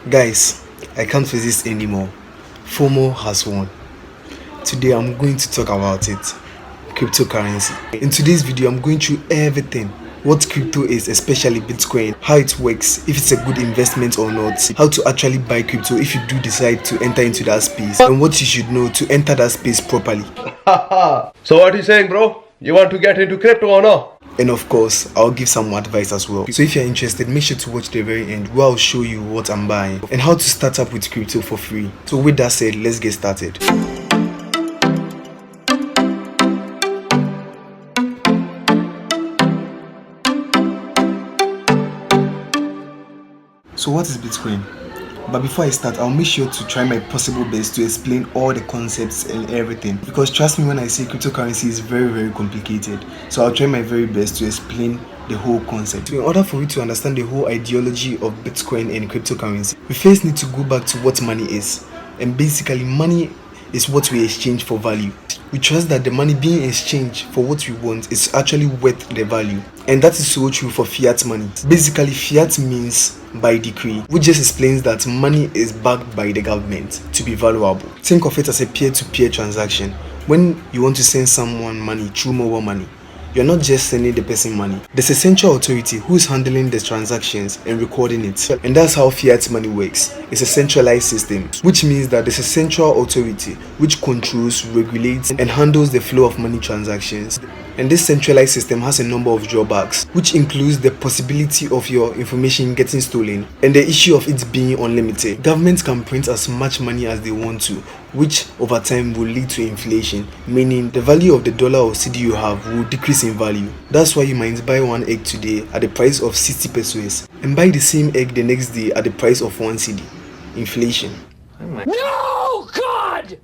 Guys, I can't resist anymore. FOMO has won. Today I'm going to talk about it. Cryptocurrency. In today's video, I'm going through everything. What crypto is, especially Bitcoin, how it works, if it's a good investment or not, how to actually buy crypto if you do decide to enter into that space, and what you should know to enter that space properly. So what are you saying, bro? You want to get into crypto or not? And of course, I'll give some advice as well. So if you're interested, make sure to watch the very end where I'll show you what I'm buying and how to start up with crypto for free. So with that said, let's get started. So what is Bitcoin? But before I start, I'll make sure to try my possible best to explain all the concepts and everything, because trust me when I say cryptocurrency is very complicated. So I'll try my very best to explain the whole concept. In order for you to understand the whole ideology of Bitcoin and cryptocurrency, we first need to go back to what money is. And basically, money is what we exchange for value. We trust that the money being exchanged for what we want is actually worth the value. And that is so true for fiat money. Basically, fiat means by decree, which just explains that money is backed by the government to be valuable. Think of it as a peer-to-peer transaction. When you want to send someone money through mobile money, you're not just sending the person money. There's a central authority who is handling the transactions and recording it. And that's how fiat money works. It's a centralized system, which means that there's a central authority which controls, regulates, and handles the flow of money transactions. And this centralized system has a number of drawbacks, which includes the possibility of your information getting stolen and the issue of it being unlimited. Governments can print as much money as they want to, which over time will lead to inflation, meaning the value of the dollar or cedi you have will decrease in value. That's why you might buy one egg today at the price of 60 pesos and buy the same egg the next day at the price of 1 cedi. Inflation. No, God!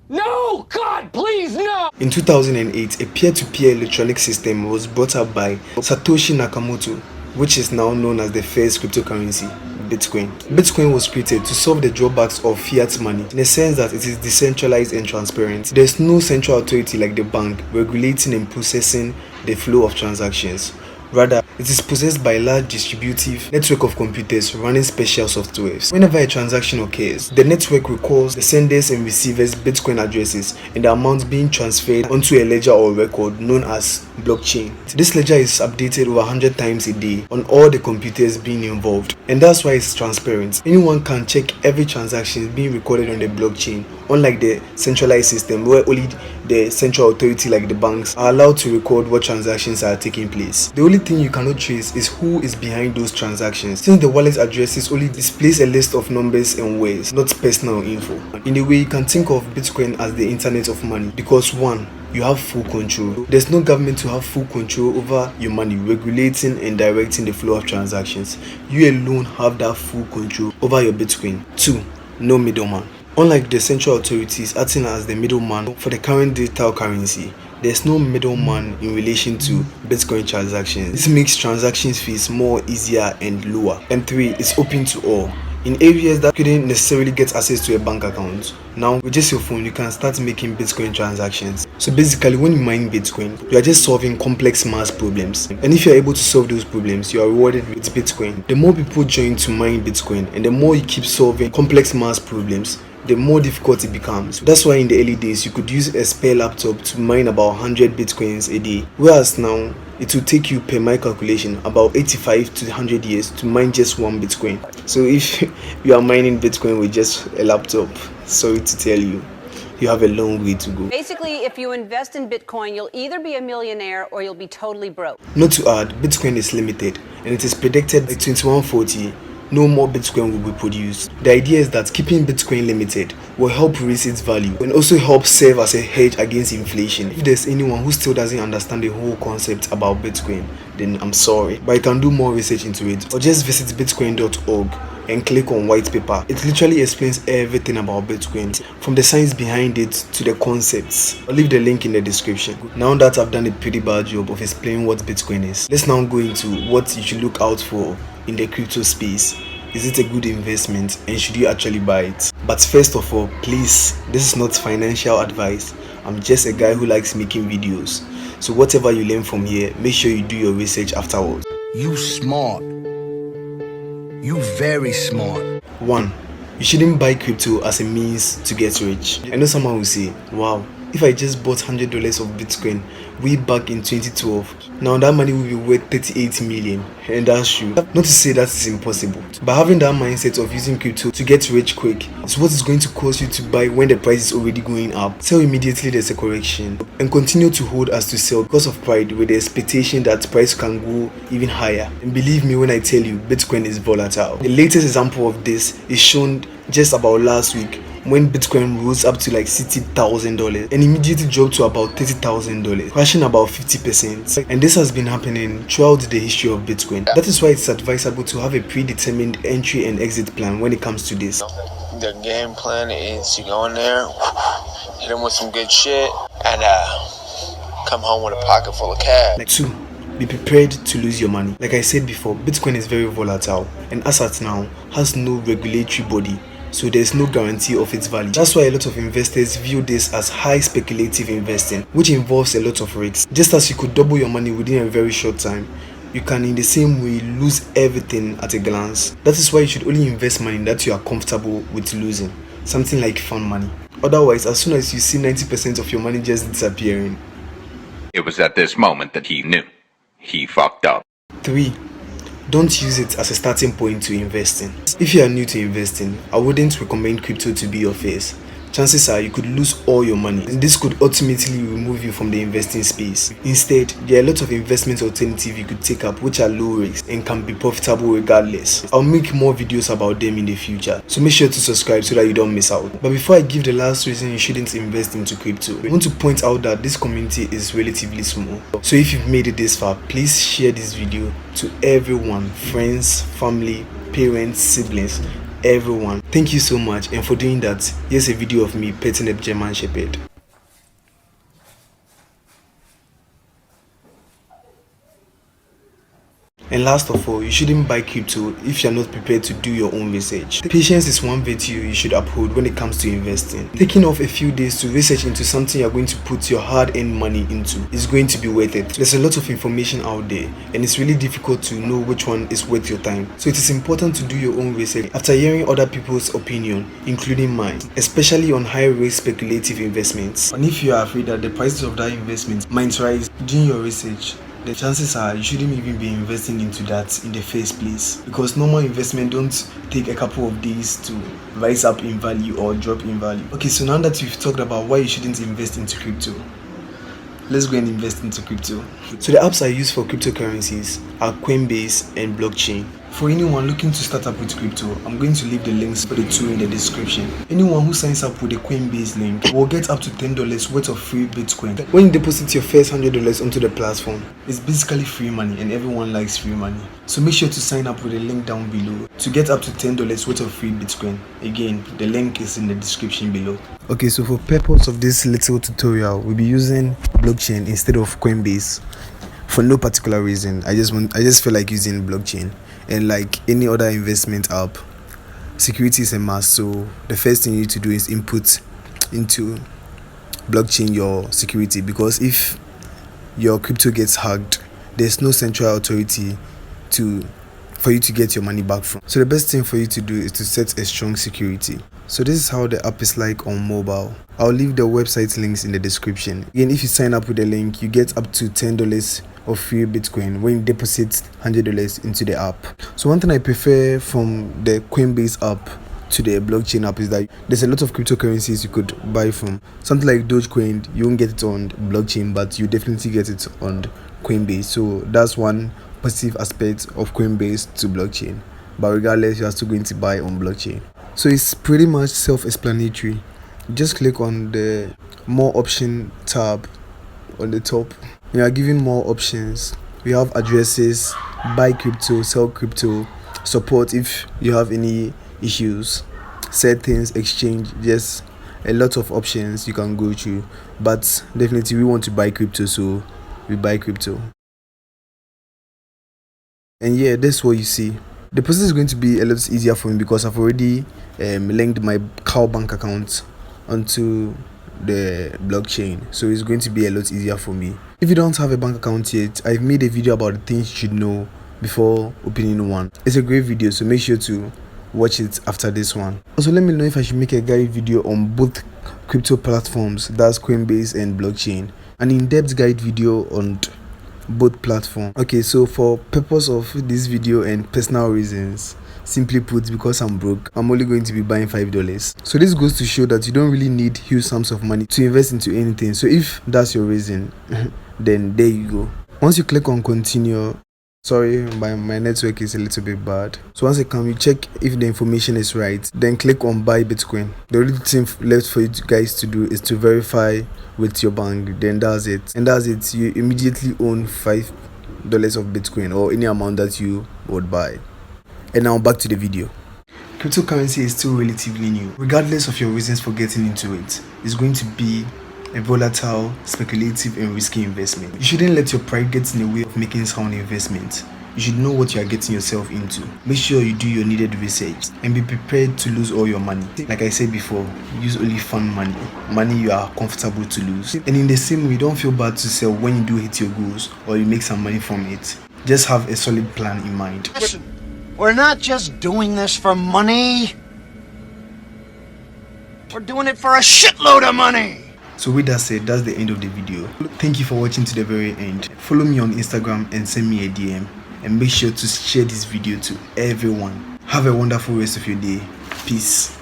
No, God, please, no! In 2008, a peer-to-peer electronic system was brought up by Satoshi Nakamoto, which is now known as the first cryptocurrency, Bitcoin. Bitcoin was created to solve the drawbacks of fiat money in the sense that it is decentralized and transparent. There's no central authority like the bank regulating and processing the flow of transactions. Rather, it is possessed by a large distributive network of computers running special softwares. Whenever a transaction occurs, the network records the senders and receivers' Bitcoin addresses and the amount being transferred onto a ledger or record known as blockchain. This ledger is updated over 100 times a day on all the computers being involved, and that's why it's transparent. Anyone can check every transaction being recorded on the blockchain, unlike the centralized system where only the central authority like the banks are allowed to record what transactions are taking place. The only thing you cannot trace is who is behind those transactions, since the wallet addresses only displays a list of numbers and words, not personal info. In a way, you can think of Bitcoin as the internet of money, because one, you have full control. There's no government to have full control over your money, regulating and directing the flow of transactions. You alone have that full control over your Bitcoin. 2. No middleman. Unlike the central authorities acting as the middleman for the current digital currency, there's no middleman in relation to Bitcoin transactions. This makes transaction fees more easier and lower. And 3, it's open to all. In areas that couldn't necessarily get access to a bank account, now with just your phone you can start making Bitcoin transactions. So basically, when you mine Bitcoin, you are just solving complex math problems, and if you are able to solve those problems, you are rewarded with Bitcoin. The more people join to mine Bitcoin and the more you keep solving complex math problems, the more difficult it becomes. That's why in the early days you could use a spare laptop to mine about 100 Bitcoins a day, whereas now it will take you, per my calculation, about 85 to 100 years to mine just one Bitcoin. So if you are mining Bitcoin with just a laptop, sorry to tell you, you have a long way to go. Basically, if you invest in Bitcoin, you'll either be a millionaire or you'll be totally broke. Not to add, Bitcoin is limited and it is predicted by 2140 no more Bitcoin will be produced. The idea is that keeping Bitcoin limited will help raise its value and also help serve as a hedge against inflation. If there's anyone who still doesn't understand the whole concept about Bitcoin, then I'm sorry, but you can do more research into it, or just visit bitcoin.org and click on white paper. It literally explains everything about Bitcoin, from the science behind it to the concepts. I'll leave the link in the description. Now that I've done a pretty bad job of explaining what Bitcoin is, let's now go into what you should look out for in the crypto space. Is it a good investment and should you actually buy it? But first of all, please, this is not financial advice. I'm just a guy who likes making videos. So whatever you learn from here, make sure you do your research afterwards. You smart. You very smart. 1. You shouldn't buy crypto as a means to get rich. I know someone will say, wow, if I just bought $100 of Bitcoin way back in 2012, now that money will be worth 38 million. And that's true. Not to say that is impossible, but having that mindset of using crypto to get rich quick is what is going to cause you to buy when the price is already going up. Sell immediately there's a correction, and continue to hold as to sell because of pride, with the expectation that price can go even higher. And believe me when I tell you, Bitcoin is volatile. The latest example of this is shown just about last week, when Bitcoin rose up to like $60,000 and immediately dropped to about $30,000, crashing about 50%. And this has been happening throughout the history of Bitcoin. That is why it's advisable to have a predetermined entry and exit plan when it comes to this. The game plan is you go in there, hit them with some good shit, and come home with a pocket full of cash. 2. Be prepared to lose your money. Like I said before, Bitcoin is very volatile, and as at now has no regulatory body, so there's no guarantee of its value. That's why a lot of investors view this as high speculative investing, which involves a lot of risks. Just as you could double your money within a very short time, you can in the same way lose everything at a glance. That is why you should only invest money that you are comfortable with losing, something like fun money. Otherwise, as soon as you see 90% of your money just disappearing, it was at this moment that he knew he fucked up. 3. Don't use it as a starting point to investing. If you are new to investing, I wouldn't recommend crypto to be your first. Chances are you could lose all your money, and this could ultimately remove you from the investing space. Instead, there are a lot of investment alternatives you could take up which are low risk and can be profitable regardless. I'll make more videos about them in the future, so make sure to subscribe so that you don't miss out. But before I give the last reason you shouldn't invest into crypto, I want to point out that this community is relatively small. So if you've made it this far, please share this video to everyone, friends, family, parents, siblings, everyone. Thank you so much, and for doing that, here's a video of me petting a German Shepherd. And last of all, you shouldn't buy crypto if you're not prepared to do your own research. Patience is one virtue you should uphold when it comes to investing. Taking off a few days to research into something you're going to put your hard-earned money into is going to be worth it. There's a lot of information out there, and it's really difficult to know which one is worth your time. So it is important to do your own research after hearing other people's opinion, including mine, especially on high-risk speculative investments. And if you are afraid that the prices of that investment might rise, doing your research, the chances are you shouldn't even be investing into that in the first place, because normal investment don't take a couple of days to rise up in value or drop in value. Okay, so now that we've talked about why you shouldn't invest into crypto, let's go and invest into crypto. So the apps I use for cryptocurrencies are Coinbase and Blockchain. For anyone looking to start up with crypto, I'm going to leave the links for the two in the description. Anyone who signs up with the Coinbase link will get up to $10 worth of free Bitcoin. When you deposit your first $100 onto the platform, it's basically free money, and everyone likes free money. So make sure to sign up with the link down below to get up to $10 worth of free Bitcoin. Again, the link is in the description below. Okay, so for purpose of this little tutorial, we'll be using Blockchain instead of Coinbase for no particular reason. I just feel like using Blockchain. And like any other investment app, security is a must. So the first thing you need to do is input into Blockchain your security, because if your crypto gets hacked, there's no central authority for you to get your money back from. So the best thing for you to do is to set a strong security. So this is how the app is like on mobile. I'll leave the website links in the description. Again, if you sign up with the link, you get up to $10 of free Bitcoin when you deposit $100 into the app. So one thing I prefer from the Coinbase app to the Blockchain app is that there's a lot of cryptocurrencies you could buy from. Something like Dogecoin, you won't get it on Blockchain, but you definitely get it on Coinbase. So that's one positive aspect of Coinbase to Blockchain. But regardless, you're still going to buy on Blockchain. So it's pretty much self-explanatory. Just click on the more option tab on the top. We are given more options. We have addresses, buy crypto, sell crypto, support if you have any issues, settings, exchange. Just a lot of options you can go through, but definitely we want to buy crypto, so we buy crypto. And yeah, that's what you see. The process is going to be a lot easier for me because I've already linked my cow bank account onto the Blockchain, so it's going to be a lot easier for me. If you don't have a bank account yet, I've made a video about the things you should know before opening one. It's a great video, so make sure to watch it after this one. Also, let me know if I should make a guide video on both crypto platforms, that's Coinbase and blockchain, an in-depth guide video on both platforms. Okay, so for purpose of this video and personal reasons, simply put, because I'm broke, I'm only going to be buying $5. So this goes to show that you don't really need huge sums of money to invest into anything. So if that's your reason, then there you go. Once you click on continue, sorry, my network is a little bit bad. So once you come, you check if the information is right, then click on buy Bitcoin. The only thing left for you guys to do is to verify with your bank, then that's it. And that's it. You immediately own $5 of Bitcoin or any amount that you would buy. And now back to the video. Cryptocurrency is still relatively new. Regardless of your reasons for getting into it, it's going to be a volatile, speculative and risky investment. You shouldn't let your pride get in the way of making sound investments. You should know what you are getting yourself into. Make sure you do your needed research and be prepared to lose all your money. Like I said before, use only fun money you are comfortable to lose. And in the same way, don't feel bad to sell when you do hit your goals or you make some money from it. Just have a solid plan in mind. Listen, we're not just doing this for money. We're doing it for a shitload of money. So with that said, that's the end of the video. Thank you for watching to the very end. Follow me on Instagram and send me a DM. And make sure to share this video to everyone. Have a wonderful rest of your day. Peace.